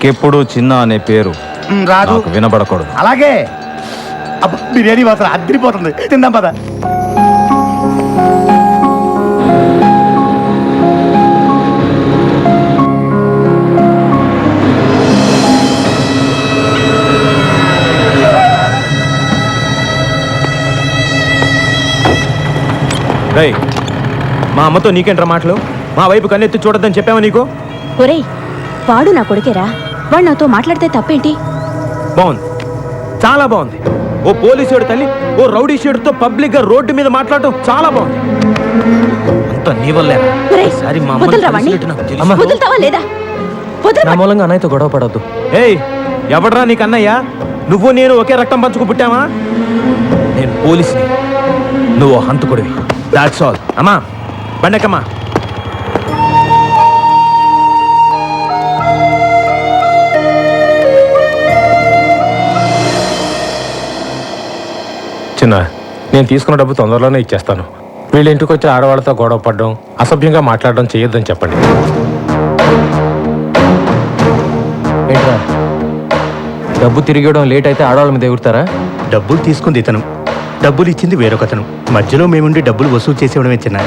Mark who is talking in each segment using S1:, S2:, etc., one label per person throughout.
S1: ఇంకెప్పుడు చిన్న అనే పేరు
S2: రాదు,
S1: నాకు వినబడకూడదు.
S2: అలాగే. బిర్యానీ మాత్రం అద్దరిపోతుంది, తిందాం పద.
S1: రేయ్, మా అమ్మతో నీకేంట్రా మాటలు? మా వైపు కన్నెత్తి చూడొద్దని చెప్పావా నీకు?
S3: ఒరేయ్, వాడు నా కొడుకేరా, వాడు నాతో మాట్లాడితే తప్పేంటి?
S1: బాగుంది, చాలా బాగుంది. ఓ పోలీసుడు తల్లి ఓ రౌడీ షేడుతో పబ్లిక్ గా రోడ్డు మీద మాట్లాడటం చాలా బాగుంది. అంత నీ వల్లే.
S3: ఒరేయ్, వదలరా వాణ్ణి. వదులుతావా లేదా?
S4: నా మూలంగా అన్నయ్యతో గొడవ పడవద్దు.
S1: ఏయ్, ఎవడ్రా నీకు అన్నయ్య? నువ్వు నేను ఒకే రక్తం పంచుకు పుట్టావా? నేను పోలీసుని, నువ్వు హంతకుడివి. That's all. అమ్మా బండకమ్మా.
S4: చిన్న, నేను తీసుకున్న డబ్బు తొందరలోనే ఇచ్చేస్తాను. వీళ్ళ ఇంటికి వచ్చి ఆడవాళ్ళతో గొడవ పడడం, అసభ్యంగా మాట్లాడడం చేయొద్దని చెప్పండి. ఏంట్రా, డబ్బు తిరిగడం లేట్ అయితే ఆడవాళ్ళ మీద ఎగురుతారా?
S2: డబ్బులు తీసుకుంది ఇతను, డబ్బులు ఇచ్చింది వేరొకతను. మధ్యలో మేముండి డబ్బులు వసూలు చేసేవడమే చిన్న.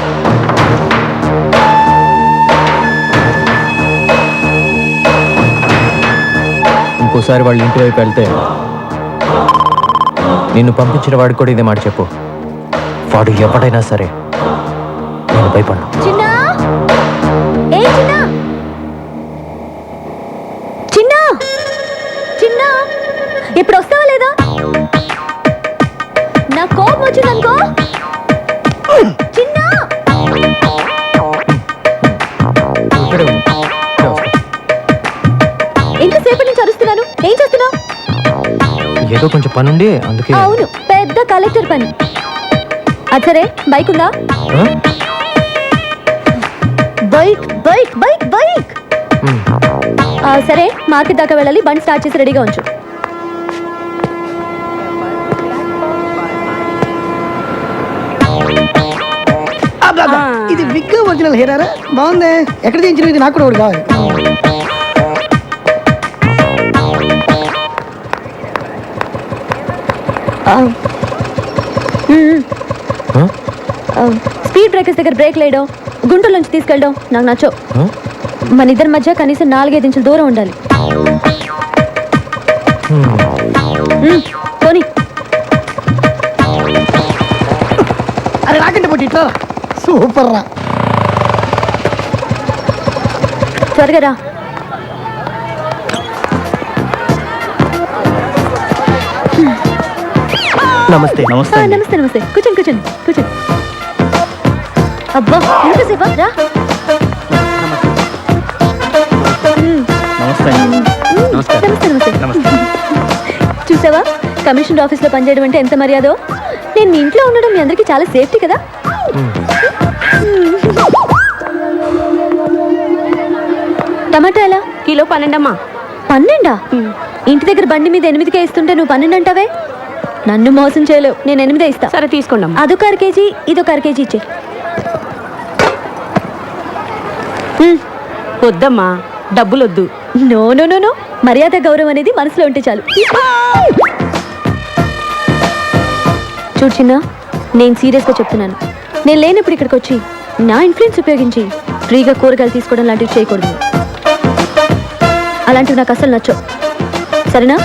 S4: ఇంకోసారి వాళ్ళ ఇంటి వైపు వెళ్తే నిన్ను పంపించిన వాడికి కూడా ఇదే మాట చెప్పు. వాడు ఎవడైనా సరే నేను భయపడ్డా.
S3: చిన్నా, ఏ చిన్నా, చిన్నా, చిన్నా, ఇప్పుడు వస్తావా లేదా? నా కోపం వచ్చిందనుకో. చిన్నా, ఎంతసేపటి నుంచి అరుస్తున్నాను, ఏం చేస్తున్నావు?
S4: ఏదో కొంచెం పనుండి అందుకే.
S3: అవును, పెద్ద కలెక్టర్ పని. అచ్చరే, బైక్ ఉందా? Bike bike bike bike. సరే, మార్కెట్ దాకా వెళ్ళాలి, బండి స్టార్ట్ చేసి రెడీగా ఉంచు.
S5: ఇది బిగ్ ఒరిజినల్ హెయిరారా? బాగుంది. ఎక్కడ తీయించిన? ఇది నాకు కూడా ఒకటి కావాలి.
S3: స్పీడ్ బ్రేకర్స్ దగ్గర బ్రేక్ లేయడం, గుంటూరు నుంచి తీసుకెళ్ళడం నాకు నచ్చో. మన ఇద్దరి మధ్య కనీసం 4-5 ఇంచుల దూరం ఉండాలి. పోనీ.
S5: అరే రాకండి పోటీ, ఇట్లా సూపర్ రా.
S3: త్వరగా రా.
S2: నమస్తే. నమస్తే.
S3: నమస్తే నమస్తే. కూర్చోండి కూర్చోండి కూర్చోండి. అబ్బా, ఎంతసేపా? రా.
S2: నమస్తే.
S3: నమస్తే నమస్తే. చూసావా, కమిషనర్ ఆఫీస్లో పనిచేయడం అంటే ఎంత మర్యాదో. నేను మీ ఇంట్లో ఉండడం మీ అందరికీ చాలా సేఫ్టీ కదా. టమాటా ఎలా?
S6: కిలో 12 అమ్మా.
S3: 12? ఇంటి దగ్గర బండి మీద 8కే ఇస్తుంటే నువ్వు 12 అంటావే? నన్ను మోసం చేయలేవు, నేను 8 ఇస్తా.
S6: సరే తీసుకోండి అమ్మా.
S3: అదొక 1/2 కేజీ, ఇదొక 1/2 కేజీ ఇచ్చే.
S6: వద్దమ్మా, డబ్బులొద్దు.
S3: నో నో నో నో, మర్యాద గౌరవం అనేది మనసులో ఉంటే చాలు. చూడు చిన్న, నేను సీరియస్గా చెప్తున్నాను. నేను లేనప్పుడు ఇక్కడికి వచ్చి నా ఇన్ఫ్లుయెన్స్ ఉపయోగించి ఫ్రీగా కూరగాయలు తీసుకోవడం లాంటివి చేయకూడదు. అలాంటివి నాకు అసలు నచ్చవు, సరేనా?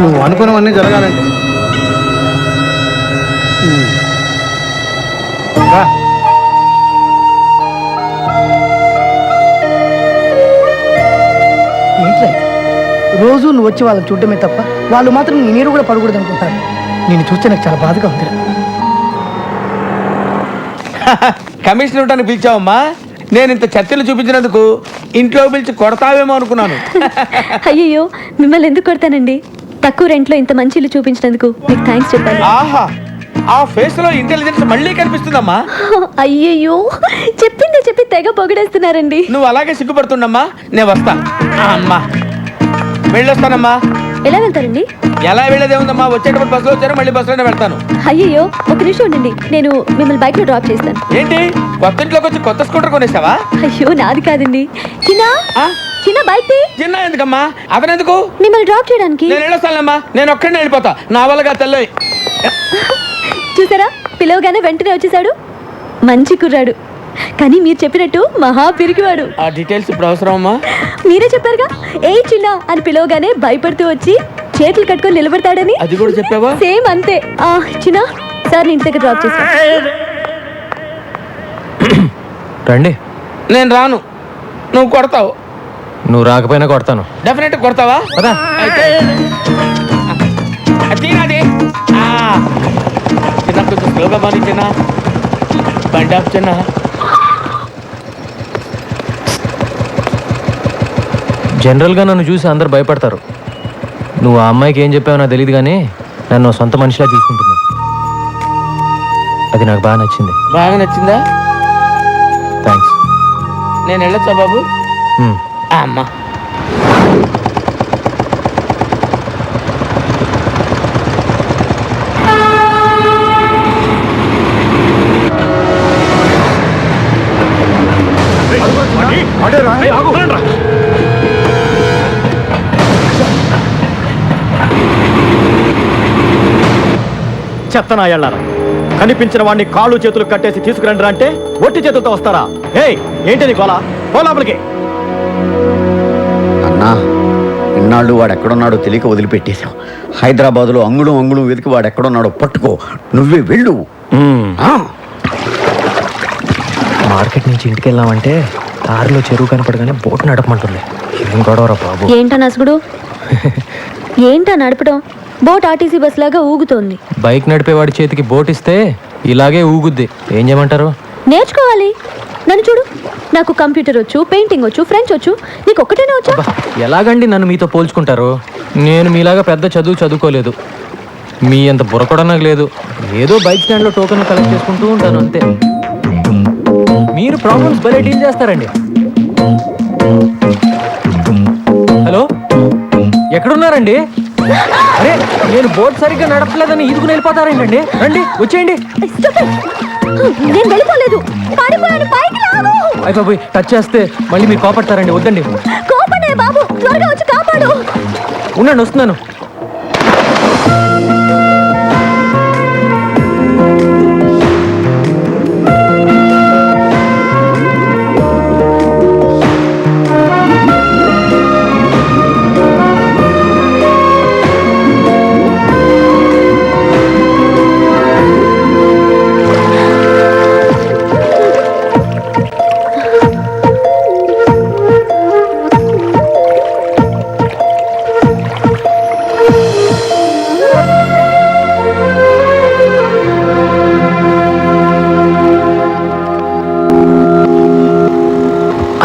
S2: నువ్వు అనుకున్నవన్నీ జరగాలండి.
S5: ఏంట్రా రోజు నువ్వు వచ్చి వాళ్ళని చూడటమే తప్ప వాళ్ళు మాత్రం నీ నీరు కూడా పడకూడదు అనుకుంటారు. నేను చూస్తే నాకు చాలా బాధగా ఉంది.
S7: కమిషన్ ఇవ్వడానికి పిలిచావమ్మా? నేను ఇంత చర్చలు చూపించినందుకు ఇంట్లో పిలిచి కొడతావేమో అనుకున్నాను.
S3: అయ్యయ్యో, మిమ్మల్ని ఎందుకు కొడతానండి? తక్కువ రెంట్లో ఇంత మంచి ఇల్లు చూపించినందుకు మీకు థ్యాంక్స్ చెప్పాలి.
S7: ఆహా, ఆ ఫేస్ లో ఇంటెలిజెన్స్ మళ్ళీ కనిపిస్తుందమ్మా.
S3: అయ్యయ్యో, చెప్పింది చెప్పి తెగ పొగిడేస్తున్నారండి.
S7: నువ్వు అలాగే సిగ్గుపడుతుండమ్మా. నేను వస్తా. అమ్మా వెళ్ళొస్తానమ్మా.
S3: ఎలా వెళ్తారండి?
S7: ఎలా వెళ్ళేదే ఉందమ్మా, వచ్చేటప్పుడు బస్సులో వచ్చారు, మళ్ళీ బస్సులోనే వెళ్తాను.
S3: అయ్యయ్యో, ఒక నిమిషం ఉండండి, నేను మిమ్మల్ని బైక్ లో డ్రాప్ చేస్తాను.
S7: ఏంటి కొత్త ఇంట్లోకి వచ్చి కొత్త స్కూటర్ కొనేసావా?
S3: అయ్యో నాది కాదండి. చిన్న
S7: ఆ?
S3: చిన్న బైక్ తీ.
S7: చిన్న ఎందుకమ్మా, అతనెందుకు?
S3: మిమ్మల్ని డ్రాప్ చేయడానికి.
S7: నేను వెళ్ళొస్తానమ్మా, నేను ఒక్కడినే వెళ్ళిపోతా, నా వల్లగా తెల్ల.
S3: చూసారా, పిలవగానే వెంటనే వచ్చేసాడు. మంచి కుర్రాడు, కానీ మీరు చెప్పినట్టు మహా పిరికివాడు.
S7: ఆ డీటెయిల్స్ ఇప్పుడు అవసరం అమ్మా?
S3: మీరే చెప్పారుగా, ఏ చిన్న అని పిలవగానే భయపడుతూ వచ్చి చేతులు కట్టుకొని నిలబడతాడని.
S7: అది కూడా చెప్పావా?
S3: సేమ్ అంతే. చిన్న సార్ నీ ఇంటి దగ్గర డ్రాప్ చేస్తా.
S4: రండి.
S7: నేను రాను, నువ్వు కొడతావు.
S4: నువ్వు రాకపోయినా కొడతాను.
S7: డెఫినెట్ కొడతావా?
S4: పదా.
S7: అయితే తీరాది. చిన్న కొంచెం స్లోగా మరి చిన్న, బండి ఆపు చిన్న.
S4: జనరల్గా నన్ను చూసి అందరు భయపడతారు. నువ్వు ఆ అమ్మాయికి ఏం చెప్పావో నాకు తెలియదు, కానీ నన్ను సొంత మనిషిలా తీసుకుంటుంది. అది నాకు బాగా నచ్చింది.
S7: బాగా నచ్చిందా?
S4: థ్యాంక్స్.
S7: నేను వెళ్ళొచ్చా బాబు? అమ్మా
S2: చెత్తనాయాళ్ళారా, కనిపించిన వాడిని కాళ్ళు చేతులు కట్టేసి తీసుకురండి అంటే ఒట్టి చేతులతో వస్తారా? ఏయ్, ఏంటి నీ గోలా? పో లోపలికి.
S8: అన్నా, ఇన్నాళ్ళు వాడు ఎక్కడున్నాడో తెలియక వదిలిపెట్టేశాం. హైదరాబాద్లో అంగుళం అంగుళం వెతికి వాడు ఎక్కడున్నాడో పట్టుకో, నువ్వే వెళ్ళు.
S4: మార్కెట్ నుంచి ఇంటికి వెళ్ళామంటే దారిలో చెరువు కనపడగానే బోటు నడపమంటుంది. ఏం గొడవరా బాబు?
S3: ఏంటా నసుగుడు? ఏంటా నడపడం? బోట్ ఆర్టీసీ బస్ లాగా ఊగుతోంది.
S4: బైక్ నడిపేవాడి చేతికి బోట్ ఇస్తే ఇలాగే ఊగుద్ది. ఏం చేయమంటారు?
S3: నేర్చుకోవాలి. నన్ను చూడు, నాకు కంప్యూటర్ వచ్చు, పెయింటింగ్ వచ్చు, ఫ్రెంచ్ వచ్చు. నీకు ఒక్కటేనే వచ్చా?
S4: ఎలాగండి నన్ను మీతో పోల్చుకుంటారు? నేను మీలాగా పెద్ద చదువుకోలేదు. మీ అంత బుర్ర కూడా నాకు లేదు. ఏదో బైక్ స్టాండ్లో టోకెన్లు కలెక్ట్ చేసుకుంటూ ఉంటాను అంతే. మీరు ప్రాబ్లమ్స్ భలే డీల్ చేస్తారండి. హలో, ఎక్కడున్నారండి? అరే, నేను బోట్ సరిగ్గా నడపలేదని ఈదుకుని వెళ్ళిపోతారేంటండి? రండి, వచ్చేయండి.
S3: నేను వెళ్ళిపోలేదు, పడిపోయాను. పైకి లాగు.
S4: అయిపోయి టచ్ చేస్తే మళ్ళీ మీరు కోపడతారండి. వద్దండి.
S3: కోపడే బాబు, త్వరగా వచ్చి కాపాడు.
S4: ఉండండి, వస్తున్నాను.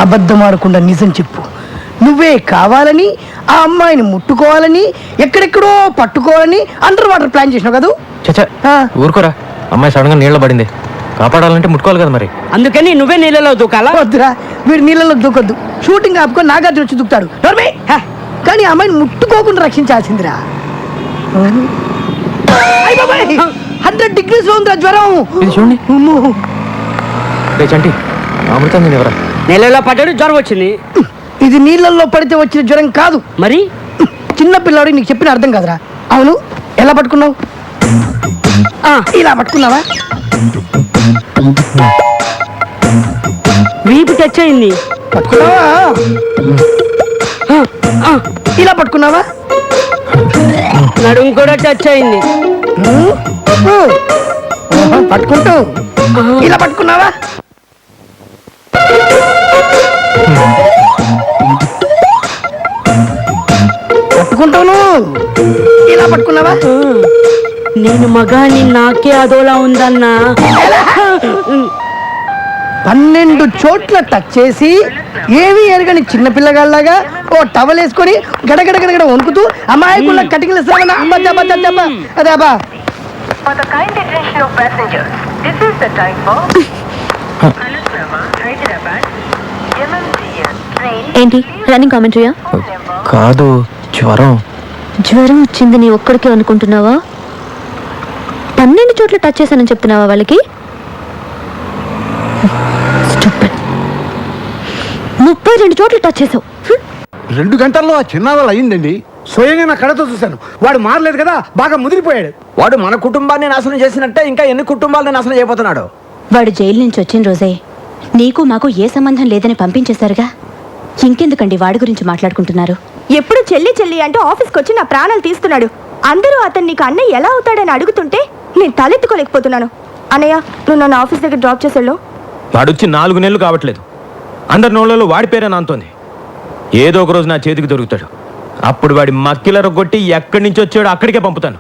S5: అబద్ధం ఆడకుండా నిజం చెప్పు. నువ్వే కావాలని ఆ అమ్మాయిని ముట్టుకోవాలని, ఎక్కడెక్కడో పట్టుకోవాలని అండర్ వాటర్ ప్లాన్ చేసినావు కదా?
S4: చచ్చా, ఊరుకోరా. అమ్మాయి సడన్ గా నీళ్ళ పడింది. కాపాడాలంటే ముట్టుకోవాలి కదా మరి.
S6: అందుకని నువ్వే నీళ్ళలో దూకాలా?
S5: వద్దురా, వీడు నీళ్ళలో దూకొద్దు. షూటింగ్ ఆపుకొని నాగార్జున వచ్చి దూకుతాడు. కానీ ఆ అమ్మాయిని ముట్టుకోకుండా రక్షించాల్సిందిరా. 100 degrees లో ఉందిరా జ్వరం.
S4: ఇది చూడండి. రే చంటి, అమృతం నేను ఎవరా?
S6: నీళ్ళలో పడ్డాడు, జ్వరం వచ్చింది.
S5: ఇది నీళ్ళల్లో పడితే వచ్చిన జ్వరం కాదు.
S6: మరి
S5: చిన్న పిల్లాడికి నీకు చెప్పిన అర్థం కాదురా. అవును, ఎలా పట్టుకున్నావు? ఇలా పట్టుకున్నావా?
S6: వీపు టచ్ అయింది.
S5: పట్టుకున్నావా? ఇలా పట్టుకున్నావా?
S6: నడుము కూడా టచ్ అయింది.
S5: పట్టుకుంటూ ఇలా పట్టుకున్నావా? పట్టుకుంటాను. ఇలా పట్టుకున్నావా?
S6: నేను మగాని, నాకే అదోలా ఉందన్నా.
S5: 12 చోట్ల టచ్ చేసి ఏమీ ఎరగని చిన్న పిల్లగాళ్ళగా ఓ టవల్ వేసుకొని గడగడ గడగడ వణుకుతూ అమాయకుల కటికలు అదేబా.
S9: For the kind attention of passengers, this is the time for Alakrama, Hyderabad, MMTS train.
S3: ఏంటి రన్నింగ్ కామెంటరీయా?
S4: కాదు, జ్వరం.
S3: జ్వరం వచ్చింది నీ ఒక్కడికే అనుకుంటున్నావా? 12 చోట్ల టచ్ చేశానని చెప్తున్నావా వాళ్ళకి? Stupid. 32 చోట్ల టచ్ చేసావు.
S5: 2 గంటల్లో ఆ చిన్నావాళ్ళు అయిందండి. స్వయంగా నా కళ్ళతో చూశాను. వాడు మారలేదు కదా, బాగా ముదిరిపోయాడు.
S2: వాడు మన కుటుంబాన్ని నాశనం చేసినట్టే ఇంకా ఎన్ని కుటుంబాలను నాశనం చేయబోతున్నాడు.
S10: వాడు జైలు నుంచి వచ్చిన రోజే నీకు మాకు ఏ సంబంధం లేదని పంపించేశారుగా. ఇంకెందుకండి వాడి గురించి మాట్లాడుకుంటున్నారు?
S3: ఎప్పుడు చెల్లి చెల్లి అంటూ ఆఫీస్కి వచ్చి నా ప్రాణాలు తీస్తున్నాడు. అందరూ అతను నీకు అన్నయ్య ఎలా అవుతాడని అడుగుతుంటే నేను తలెత్తుకోలేకపోతున్నాను. అన్నయ్య, నువ్వు నన్ను ఆఫీస్ దగ్గర డ్రాప్ చేసాడు.
S1: వాడొచ్చి 4 నెలలు కావట్లేదు. అందరి నోళ్ళలో వాడి పేరే నాంతోంది. ఏదో ఒక రోజు నా చేతికి దొరుకుతాడు. అప్పుడు వాడి మక్కిల రొగ్గొట్టి ఎక్కడి నుంచి వచ్చాడో అక్కడికే పంపుతాను.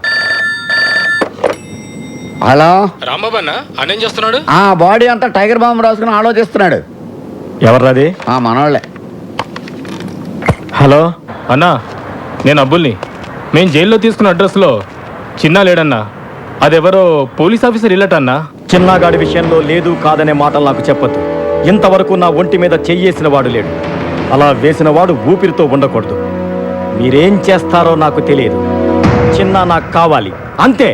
S8: హలో
S4: రాంబాబు అన్న అన్నేం చేస్తున్నాడు?
S8: ఆ బాడీ అంతా టైగర్ బాంబు రాసుకుని ఆలోచిస్తున్నాడు.
S2: ఎవర్రాది?
S8: మనోళ్ళే.
S1: హలో అన్నా, నేను అబ్బుల్ని. మేము జైల్లో తీసుకున్న అడ్రస్లో చిన్న లేడన్నా. అదెవరో పోలీస్ ఆఫీసర్ ఇల్లటన్నా.
S2: చిన్నగాడి విషయంలో లేదు కాదనే మాటలు నాకు చెప్పొద్దు. ఇంతవరకు నా ఒంటి మీద చెయ్యేసిన వాడు లేడు. అలా వేసిన వాడు ఊపిరితో ఉండకూడదు. మీరేం చేస్తారో నాకు తెలియదు. చిన్న నాకు కావాలి, అంతే.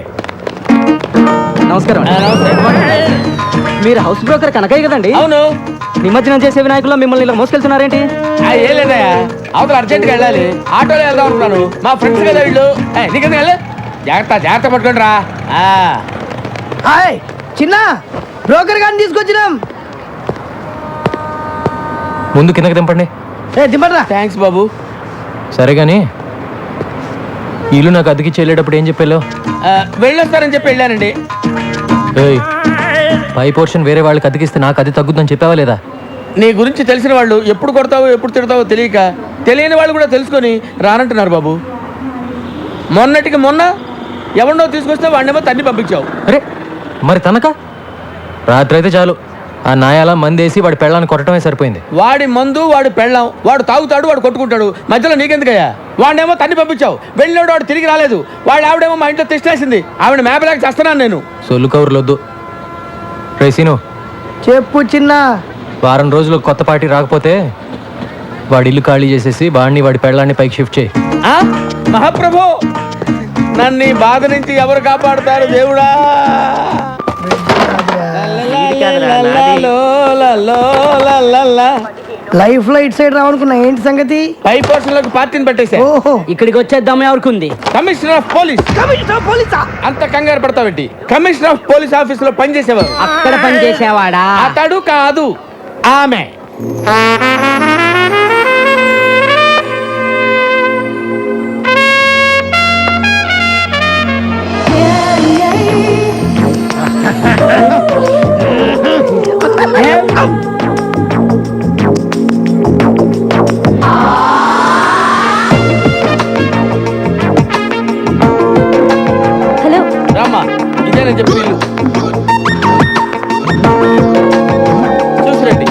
S6: నమస్కారం. మీరు హౌస్ బ్రోకర్ కనకయ్య కదండి?
S7: అవును.
S6: నిమజ్జనం చేసే వినాయకుల్లో మిమ్మల్ని ఇలా మోసుకెళ్తున్నారేంటి?
S7: ఏం లేదయ్యా, అవతల అర్జెంట్గా వెళ్ళాలి. ఆటోలో వెళ్దాం అనుకున్నాను. మా ఫ్రెండ్స్ కదా వీళ్ళు. నీకెందుకు వెళ్ళు. జాగ్రత్త జాగ్రత్త పట్టుకోండి రా.
S5: హాయ్ చిన్న, బ్రోకర్ గారిని తీసుకొచ్చినాం.
S4: ముందు కిందకి దింపండి.
S5: దింపరా.
S7: థ్యాంక్స్ బాబు.
S4: సరే కానీ ఇల్లు నాకు అద్దెకి చెల్లేటప్పుడు ఏం చెప్పాలో?
S7: వెళ్ళొస్తారని చెప్పి వెళ్ళానండి.
S4: ఏయ్, పై పోర్షన్ వేరే వాళ్ళకి అద్దెకిస్తే నాకు అది తగ్గుద్దని చెప్పావా లేదా?
S7: నీ గురించి తెలిసిన వాళ్ళు ఎప్పుడు కొడతావో ఎప్పుడు తిడతావో తెలియక తెలియని వాళ్ళు కూడా తెలుసుకొని రానంటున్నారు బాబు. మొన్నటికి మొన్న ఎవరినో తీసుకొస్తే వాడినేమో తన్ని పంపించావు.
S4: అరే మరి తనక రాత్రి అయితే చాలు ఆ నాయాల మందేసి వాడి పెళ్ళాన్ని కొట్టడమే సరిపోయింది.
S7: వాడి మందు వాడు పెళ్ళాం, వాడు తాగుతాడు, వాడు కొట్టుకుంటాడు. మధ్యలో నీకెందుకయ్యా? వాడినేమో తన్ని పంపించావు. వెళ్ళినోడు వాడు తిరిగి రాలేదు. వాడు ఆవిడేమో మా ఇంట్లో తిష్టేసింది. ఆవిడ మేపలేక చేస్తున్నాను నేను.
S4: సొల్లు కౌరులొద్దు. రేసీను,
S5: చెప్పు చిన్న.
S4: వారం రోజులు కొత్త పార్టీ రాకపోతే వాడి ఇల్లు ఖాళీ చేసేసి వాడిని వాడి పెళ్ళాన్ని పైకి షిఫ్ట్ చేయి.
S7: మహాప్రభు, నన్ను ఈ బాధ నుంచి ఎవరు కాపాడుతారు దేవుడా?
S5: లైఫ్ లో ఇటు సైడ్ రావనుకున్నా, ఏంటి సంగతి?
S7: పై పోర్షన్ లోకి పార్టీని పెట్టేసా.
S5: ఓహో,
S6: ఇక్కడికి వచ్చేద్దాం ఎవరికి?
S7: Commissioner of police.
S5: పోలీసా?
S7: అంత కంగారు పడతావేంటి? కమిషనర్ ఆఫ్ పోలీస్ ఆఫీస్ లో పనిచేసేవారు.
S6: అక్కడ పని చేసేవాడా?
S7: అతడు కాదు, ఆమె.
S3: హలో
S7: రామ్మా, ఇదేనని చెప్పి వీళ్ళు చూసిరండి.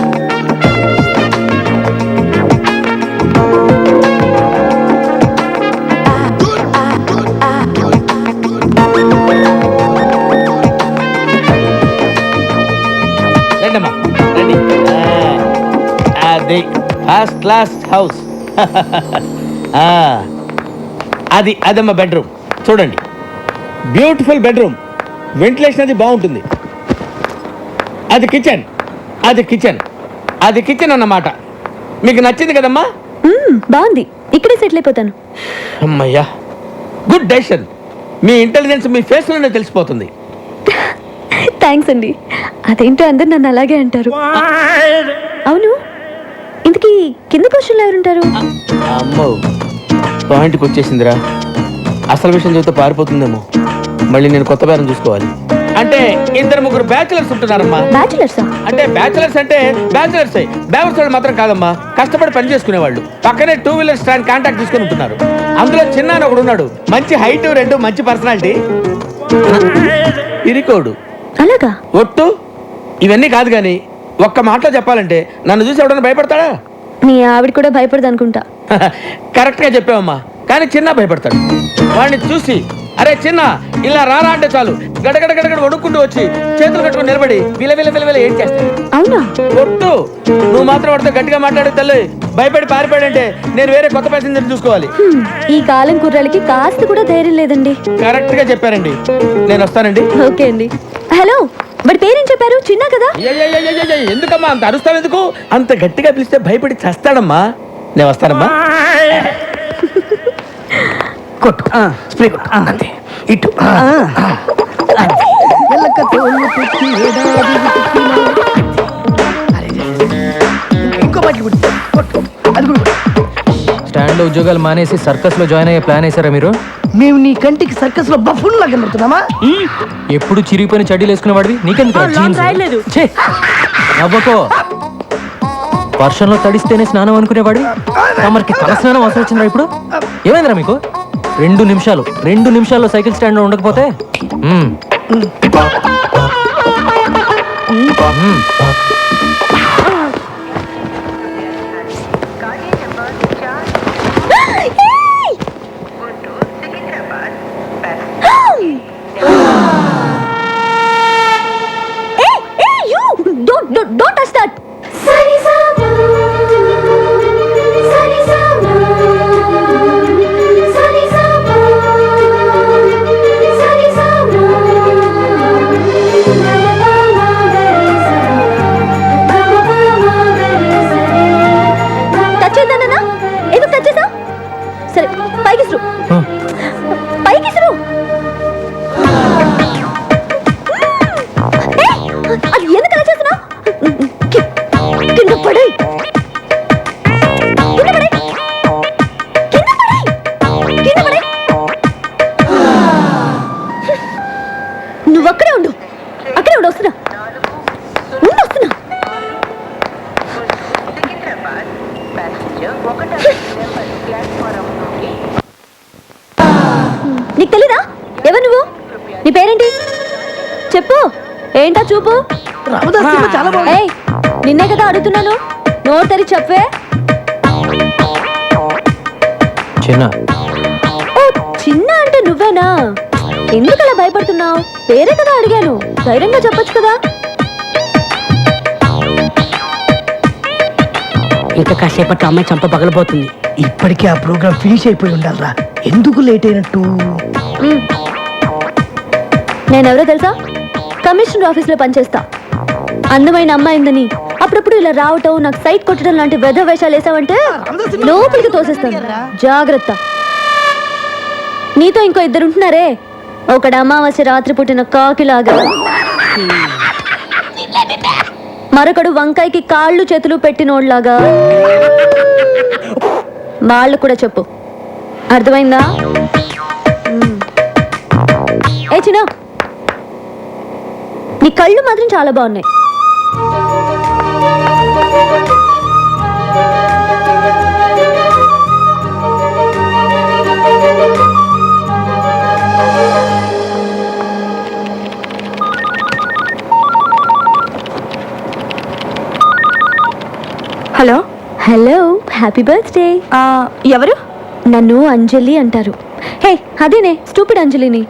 S7: రండమ్మా రండి. అది ఫస్ట్ క్లాస్ హౌస్. అదమ్మా బెడ్రూమ్. చూడండి, బ్యూటిఫుల్ బెడ్రూమ్. వెంటిలేషన్ అది బాగుంటుంది. అది కిచెన్, అది కిచెన్, అది కిచెన్ అన్నమాట. మీకు నచ్చింది కదమ్మా?
S3: బాగుంది. ఇక్కడే సెటిల్ అయిపోతాను.
S7: అమ్మయ్యా, గుడ్ డెసిషన్. మీ ఇంటెలిజెన్స్ మీ ఫేస్లోనే తెలిసిపోతుంది.
S3: థ్యాంక్స్ అండి. అదేంటో అందరు నన్ను అలాగే అంటారు. అవును, ఇంతకీ కింద పోస్టుల్లో ఎవరుంటారు?
S7: అమ్మో, పాయింట్కి వచ్చేసిందిరా. అసలు విషయం చెబితే పారిపోతుందేమో. మళ్ళీ నేను కొత్త బేరం చూసుకోవాలి. అంటే 2-3 బ్యాచులర్స్ ఉంటున్నారమ్మా.
S3: బ్యాచులర్సా?
S7: అంటే బ్యాచులర్స్ బ్యాచులర్స్ వాళ్ళు మాత్రం కాదమ్మా, కష్టపడి పని చేసుకునే వాళ్ళు. పక్కనే 2 వీలర్ స్టాండ్ కాంటాక్ట్ తీసుకుని ఉంటున్నారు. అందులో చిన్న అని ఒకడు ఉన్నాడు. మంచి హైట్, 2 మంచి పర్సనాలిటీ. ఇరికోడు.
S3: అలాగా?
S7: ఒట్టు. ఇవన్నీ కాదు కానీ ఒక్క మాటలో చెప్పాలంటే నన్ను చూసి ఎవడన్నా భయపడతాడా?
S3: మీ ఆవిడ కూడా భయపడదు అనుకుంటా.
S7: కరెక్ట్గా చెప్పావమ్మా. కానీ చిన్న భయపడతాడు. వాడిని చూసి అరే చిన్న ఇలా రారా అంటే చాలు గడగడ గడగడ వణుక్కుంటూ వచ్చి చేతులు కట్టుకుని నిలబడి విల ఏం చేస్తాడు.
S3: అవునా?
S7: కొట్టు. నువ్వు మాత్రం వాడితో గట్టిగా మాట్లాడే తల్లి భయపడి పారిపోయాడంటే నేను వేరే కొత్త ప్యాసింజర్ చూసుకోవాలి.
S10: ఈ కాలం కుర్రాళ్ళకి కాస్త కూడా ధైర్యం లేదండి.
S7: కరెక్ట్ గా చెప్పారండి. నేను వస్తానండి.
S10: ఓకే అండి. హలో, వాడి పేరేం చెప్పారు? చిన్న కదా?
S7: ఎందుకమ్మా అంత అరుస్తావు? ఎందుకు అంత గట్టిగా పిలిస్తే భయపడి చస్తాడమ్మా. నేను వస్తానమ్మా.
S5: కొట్టు స్ప్రే కొట్టు అంతే ఇటు ఎల్లక్క తోలు పెట్టి ఏడాది వెతికినా. ఇంకో బాటిల్ కొట్టు కొట్టు అది కూడా కొట్టు.
S4: స్టాండ్ లో ఉద్యోగాలు మానేసి సర్కస్ లో జాయిన్ అయ్యే ప్లాన్ వేసారా మీరు?
S5: మేము నీ కంటికి సర్కస్ లో బఫూన్ లాగా కనబడుతున్నామా?
S4: ఎప్పుడు చిరిగిపోయిన చడ్డీలు వేసుకునేవాడివి, నీకెందుకు నవ్వకో. వర్షంలో తడిస్తేనే స్నానం అనుకునేవాడి తమరికి తల స్నానం అవసరం వచ్చిందా ఇప్పుడు? ఏమైందిరా మీకు? 2 నిమిషాల్లో సైకిల్ స్టాండ్ లో ఉండకపోతే
S10: Don't touch that. సరే పైకి అది ఎందుకు అలా చేస్తున్నావు? కింద పడి నువ్వు అక్కడే ఉండు వస్తున్నా. నీకు తెలీదా? ఎవరు నువ్వు? నీ పేరేంటి చెప్పు. ఏంటా చూపు?
S5: చాలా బాగుంది.
S10: ఏయ్, నిన్నే కదా అడుగుతున్నాను, నోరు తెరి చెప్పే.
S4: చిన్న.
S10: ఓ చిన్న అంటే నువ్వేనా? ఎందుకు అలా భయపడుతున్నావు? పేరే కదా అడిగాను, ధైర్యంగా చెప్పొచ్చు కదా.
S6: ఇంకా కాసేపట్లో అమ్మాయి చంప పగలబోతుంది.
S5: ఇప్పటికే ఆ ప్రోగ్రామ్ ఫినిష్ అయిపోయి ఉండాలరా. ఎందుకు లేట్ అయినట్టు?
S10: నేనెవరో తెలుసా? కమిషనర్ ఆఫీస్ లో పనిచేస్తా. అందమైన అమ్మాయిందని అప్పుడప్పుడు ఇలా రావటం, నాకు సైట్ కొట్టడం లాంటి వెధ వేషాలు వేసావంటే లోపలికి తోసేస్తాను. జాగ్రత్త. నీతో ఇంకో 2 ఉంటున్నారే, ఒకడు అమావాస్య రాత్రి పుట్టిన కాకిలాగా, మరొకడు వంకాయకి కాళ్ళు చేతులు పెట్టినోడ్లాగా. వాళ్ళు కూడా చెప్పు, అర్థమైందా? ఏ చిన్న, నీ కళ్ళు మాత్రం చాలా బాగున్నాయి.
S3: Hello
S10: hello, happy birthday.
S3: ఎవరు?
S10: నన్ను అంజలి అంటారు. హే, అదేనే స్టూపిడ్ అంజలిని.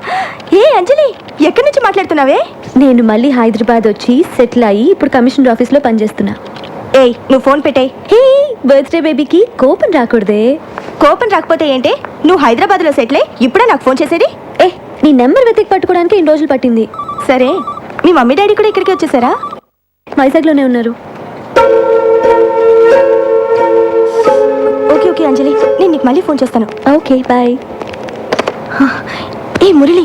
S3: ఏ అంజలి, ఎక్కడి నుంచి మాట్లాడుతున్నావే?
S10: నేను మళ్ళీ హైదరాబాద్ వచ్చి సెటిల్ అయ్యి ఇప్పుడు కమిషనర్ ఆఫీస్లో పనిచేస్తున్నా.
S3: ఏయ్, నువ్వు ఫోన్ పెట్టేయ్.
S10: హే, బర్త్డే బేబీకి కోపం రాకూడదే.
S3: కోపం రాకపోతే ఏంటి? నువ్వు హైదరాబాద్లో సెటిల్ అయ్యి ఇప్పుడే నాకు ఫోన్ చేసేది?
S10: ఏ, నీ నెంబర్ వెతికి పట్టుకోవడానికి 2 రోజులు పట్టింది.
S3: సరే, మీ మమ్మీ డాడీ కూడా ఇక్కడికి వచ్చేసారా?
S10: వైజాగ్లోనే ఉన్నారు.
S3: ఓకే ఓకే అంజలి, నేను నీకు మళ్ళీ ఫోన్ చేస్తాను.
S10: Okay, bye.
S3: ఏ మురళి,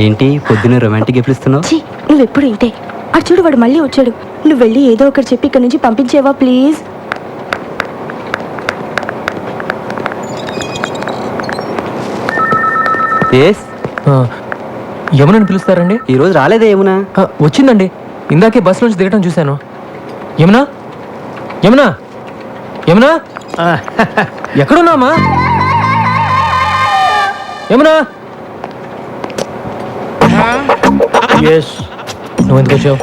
S6: ఏంటి పొద్దున్న రొమాంటిక్ గిఫ్ట్లు ఇస్తున్నావు?
S3: ఛీ, నువ్వెప్పుడు ఇంతే. అటు చూడు, వాడు మళ్ళీ వచ్చాడు. నువ్వు వెళ్ళి ఏదో ఒకటి చెప్పి ఇక్కడ నుంచి పంపించేవా ప్లీజ్?
S4: యమునని పిలుస్తారండి?
S6: ఈరోజు రాలేదే యమునా?
S4: వచ్చిందండి, ఇందాకే బస్ నుంచి దిగటం చూశాను. యమునా, యమునా, యమునా, ఎక్కడున్నామా? యమునా, నువ్వు ఎందుకు వచ్చావు?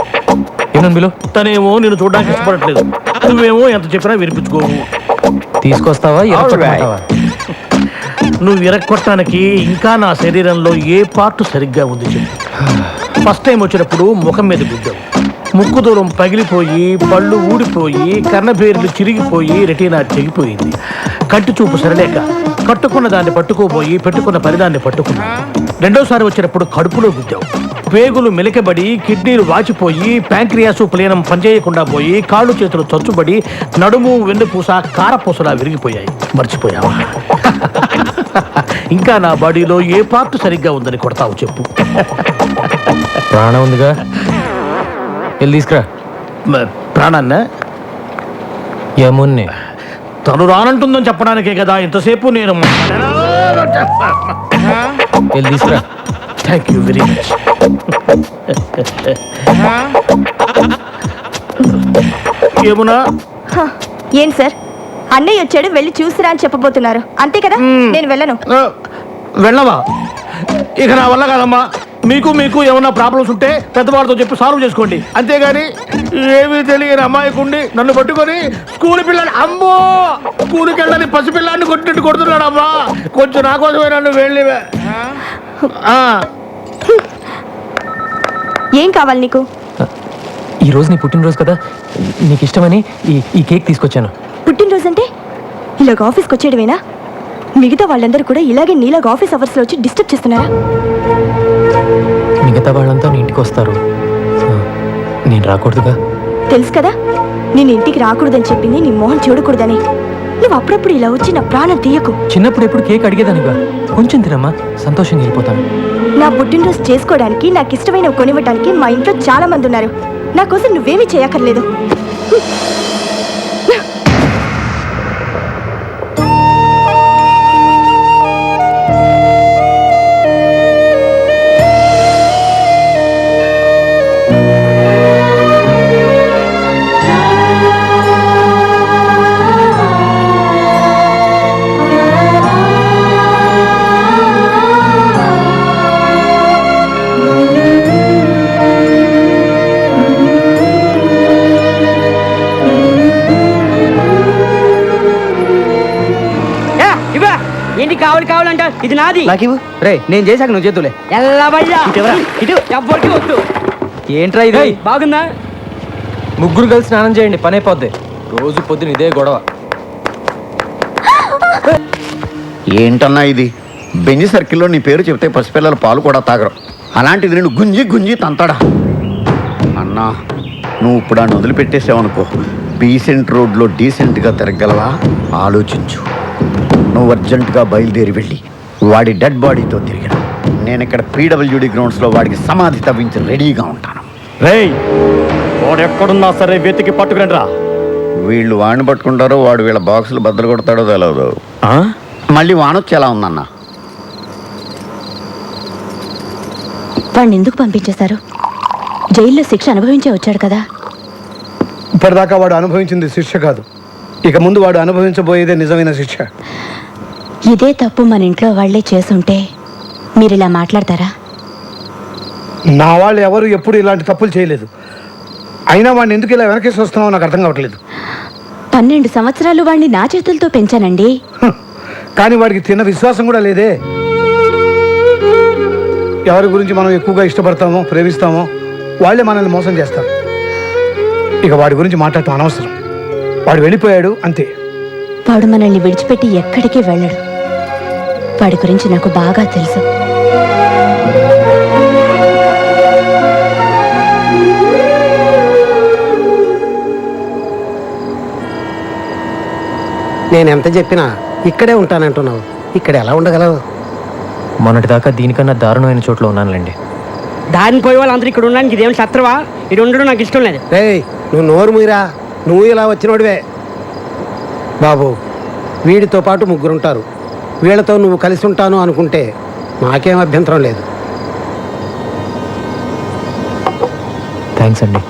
S4: ఏమన్నా బిలు?
S1: తనేమో నేను చూడడానికి ఇష్టపడట్లేదు, నువ్వేమో ఎంత చెప్పినా వినిపించుకోవు.
S4: తీసుకొస్తావా?
S11: నువ్వు విరక్కొట్టడానికి ఇంకా నా శరీరంలో ఏ పార్ట్ సరిగ్గా ఉంది చెప్పు. ఫస్ట్ టైం వచ్చినప్పుడు ముఖం మీద గుద్దావు, ముక్కు దూరం పగిలిపోయి పళ్ళు ఊడిపోయి కర్ణభేరులు చిరిగిపోయి రెటీనా తెగిపోయింది. కంటి చూపు సరలేక కట్టుకున్న దాన్ని పట్టుకోపోయి పెట్టుకున్న పరిదాన్ని పట్టుకున్నా. రెండోసారి వచ్చినప్పుడు కడుపులో గుద్దావు, పేగులు మెలికబడి కిడ్నీలు వాచిపోయి ప్యాంక్రియాసు ప్లీనం పనిచేయకుండా పోయి కాళ్ళు చేతులు చచ్చుబడి నడుము వెన్నుపూస కారపూసలా విరిగిపోయాయి. మర్చిపోయావా? ఇంకా నా బాడీలో ఏ పార్ట్ సరిగ్గా ఉందని కొడతావు చెప్పు.
S4: ప్రాణం ఉందిగా, వెళ్ళి తీసుకురా.
S11: ప్రాణాన్న
S4: యమున్నే.
S11: తను రానంటుందని చెప్పడానికే కదా ఇంతసేపు నేను.
S4: వెళ్ళి తీసుకురా.
S11: Thank you very much. ఏమునా?
S3: ఏం సార్, అన్నయ్య వచ్చాడు, వెళ్ళి చూసిరా అని చెప్పబోతున్నారు అంతే కదా? నేను వెళ్ళను.
S11: వెళ్ళవా? ఇక నా వల్ల కాదమ్మా. మీకు ఏమన్నా ప్రాబ్లమ్స్ ఉంటే పెద్దవాళ్ళతో చెప్పి సాల్వ్ చేసుకోండి, అంతేగాని ఏమీ తెలియని అమ్మాయికుండి నన్ను పట్టుకొని స్కూల్ పిల్లని, అమ్మో స్కూల్కి వెళ్ళని పసిపిల్లాన్ని కొట్టినట్టు కొడుతున్నాడు అమ్మా. కొంచెం నా కోసమే నన్ను వెళ్ళివే.
S3: ఏం కావాలి నీకు?
S4: ఈ రోజు నీ పుట్టినరోజు కదా, నీకు ఇష్టమని ఈ కేక్ తీసుకొచ్చాను.
S3: పుట్టినరోజు అంటే ఇలాగ ఆఫీస్కి వచ్చేయడమేనా? మిగతా వాళ్ళందరూ కూడా ఇలాగే నీలాగా ఆఫీస్ అవర్స్లో వచ్చి డిస్టర్బ్ చేస్తున్నారా?
S4: మిగతా వాళ్ళంతా నీ ఇంటికి వస్తారు, నేను రాకూడదుగా?
S3: తెలుసు కదా, నేను ఇంటికి రాకూడదని చెప్పింది నీ మొహం చూడకూడదని. నువ్వు అప్పుడప్పుడు ఇలా వచ్చి నా ప్రాణం తీయకు.
S4: చిన్నప్పుడు ఎప్పుడు కేక్ అడిగేదానిగా, కొంచెం తినమ్మా, సంతోషంగా వెళ్ళిపోతాను.
S3: నా పుట్టినరోజు చేసుకోవడానికి, నాకు ఇష్టమైనవి కొనివ్వడానికి మా ఇంట్లో చాలా మంది ఉన్నారు. నా కోసం నువ్వేమీ చేయక్కర్లేదు.
S6: ఏంటి కావాలంట? ఇది నాది.
S5: నాకు
S6: రే, నేను చేశాక నువ్వు చేతులే. ఎవ్వరికి వద్దు.
S4: ఏంట్రా ఇది?
S6: బాగుందా?
S4: ముగ్గురు కలిసి స్నానం చేయండి, పని అయిపోద్ది. రోజు పొద్దున ఇదే గొడవ.
S8: ఏంటన్నా ఇది? బెంజి సర్కిల్లో నీ పేరు చెప్తే పసిపిల్లల పాలు కూడా తాగరు, అలాంటిది నేను గుంజి తంతాడా? అన్నా, నువ్వు ఇప్పుడు ఆ నదులు పెట్టేసావనుకో, డీసెంట్ రోడ్లో డీసెంట్గా తిరగలవా? ఆలోచించు. నువ్వు అర్జెంటుగా బయలుదేరి వెళ్ళి వాడి డెడ్ బాడీతో తిరిగిన, నేను ఇక్కడ పీడబ్ల్యూడి గ్రౌండ్స్లో వాడికి సమాధి తవ్వించి రెడీగా ఉంటాను.
S2: రేయ్, వాడు ఎక్కడున్నా సరే వెతికి పట్టుకుని రా.
S8: వీళ్ళు వాడిని పట్టుకుంటారో వాడు వీళ్ళ బాక్సులు బద్దలు కొడతాడో తెలియదు. మళ్ళీ వానొచ్చి ఎలా ఉందన్నా?
S10: వాడిని ఎందుకు పంపించేశారు? జైల్లో శిక్ష అనుభవించే వచ్చాడు కదా.
S5: ఇప్పటిదాకా వాడు అనుభవించింది శిక్ష కాదు, ఇక ముందు వాడు అనుభవించబోయేదే నిజమైన శిక్ష.
S10: ఇదే తప్పు మన ఇంట్లో వాళ్లే చేసుంటే మీరు ఇలా మాట్లాడతారా?
S5: నా వాళ్ళు ఎవరు ఎప్పుడు ఇలాంటి తప్పులు చేయలేదు. అయినా వాడిని ఎందుకు ఇలా వెనకేసి వస్తున్నావు నాకు అర్థం కావట్లేదు.
S10: 12 సంవత్సరాలు వాడిని నా చేతులతో పెంచానండి.
S5: కానీ వాడికి తిన్న విశ్వాసం కూడా లేదే. ఎవరి గురించి మనం ఎక్కువగా ఇష్టపడతామో ప్రేమిస్తామో వాళ్ళే మనల్ని మోసం చేస్తారు. ఇక వాడి గురించి మాట్లాడటం అనవసరం. వాడు వెళ్ళిపోయాడు అంతే.
S10: వాడు మనల్ని విడిచిపెట్టి ఎక్కడికి వెళ్ళడు. వాడి గురించి నాకు బాగా తెలుసు.
S5: నేను ఎంత చెప్పినా ఇక్కడే ఉంటానంటున్నావు, ఇక్కడ ఎలా ఉండగలవు?
S4: మొన్నటిదాకా దీనికన్నా దారుణమైన చోట్ల ఉన్నానులేండి.
S6: దారిని పోయే వాళ్ళందరూ ఇక్కడ ఉండడానికి ఇదేం శత్రువా? ఇది ఉండడం నాకు ఇష్టం లేదు.
S5: రేయ్, నువ్వు నోరు మూయరా. నువ్వు ఇలా వచ్చినోడివే బాబు. వీడితో పాటు 3 ఉంటారు. వీళ్ళతో నువ్వు కలిసి ఉంటాను అనుకుంటే నాకేం అభ్యంతరం లేదు.
S4: థ్యాంక్స్ అండి.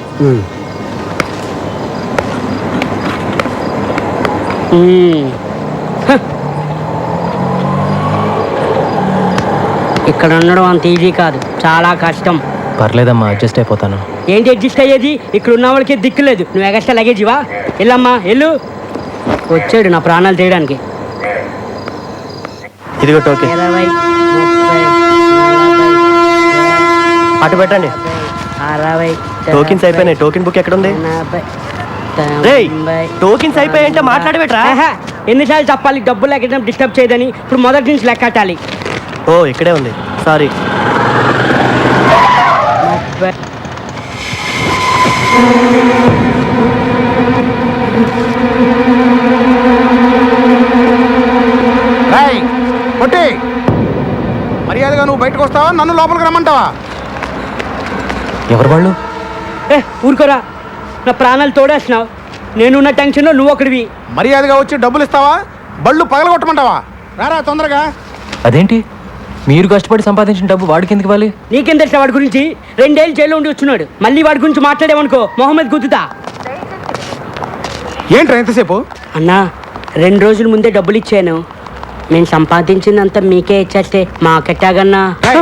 S6: ఇక్కడ ఉండడం అంత ఈజీ కాదు, చాలా కష్టం.
S4: పర్లేదమ్మా, అడ్జస్ట్ అయిపోతాను.
S6: ఏంటి అడ్జస్ట్ అయ్యేది? ఇక్కడ ఉన్న వాళ్ళకి దిక్కు లేదు. నువ్వు ఎగస్ట్రా లగేజివా? వెళ్ళమ్మా వెళ్ళు. వచ్చాడు నా ప్రాణాలు తీయడానికి.
S2: ఇదిగో టోకెన్
S6: 20, 30, 40,
S2: అటు పెట్టండి
S6: 60,
S2: టోకెన్స్ అయిపోయినాయి టోకెన్ బుక్ ఎక్కడ ఉంది
S6: 80,
S2: రేయ్ టోకెన్స్ అయిపోయాయంటే మాట్లాడబెట్రా
S6: ఆహా, ఎన్నిసార్లు చెప్పాలి డబ్బులు ఎక్కడం డిస్టర్బ్ చేయదని. ఇప్పుడు మొదటి నుంచి లెక్కటాలి.
S2: ఓ ఇక్కడే ఉంది సారీ
S11: పొట్టి మర్యాదగా నువ్వు బయటకు వస్తావా నన్ను లోపలికి రమ్మంటావా?
S4: ఎవరు వాళ్ళు?
S6: ఊరుకోరా, నా ప్రాణాలు తోడేస్తున్నావు. నేనున్న టెన్షన్లో నువ్వు ఒకడివి.
S11: మర్యాదగా వచ్చి డబ్బులు ఇస్తావా బళ్ళు పగలగొట్టమంటావా? రారా తొందరగా.
S4: అదేంటి మీరు కష్టపడి సంపాదించిన డబ్బు వాడికి ఎందుకు ఇవ్వాలి?
S6: నీకేం తెలుసా వాడి గురించి? 2 ఏళ్ళు జైల్లో ఉండి వచ్చున్నాడు. మళ్ళీ వాడి గురించి మాట్లాడేవనుకో మొహమ్మద్ గుద్దుతా.
S11: ఏంట్రా ఎంతసేపు?
S6: అన్నా 2 రోజుల ముందే డబ్బులు ఇచ్చాను. నేను సంపాదించిందంతా మీకే ఇచ్చేస్తే మాకెట్టాగన్నా.
S11: ఏయ్,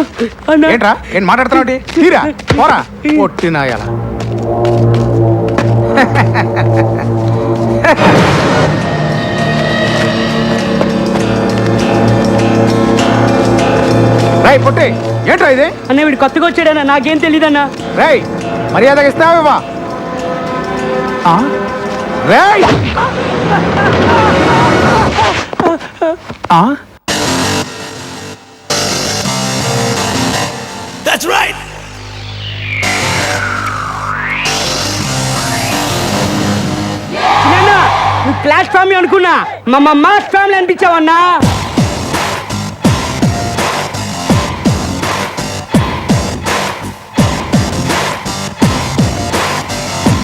S11: ఏంట్రా ఏం మాట్లాడుతున్నావు? తీరా పోరా పొట్టినాయాల. రై పొట్టి ఏంట్రా ఇది?
S6: అన్న వీడు కొత్తగా వచ్చాడన్నా, నాకేం తెలియదన్నా.
S11: రై మర్యాదగా ఇస్తావా? రేయ్
S6: నువ్వు క్లాస్ ఫ్యామిలీ అనుకున్నా, మా మాస్ ఫ్యామిలీ అనిపించావన్నా.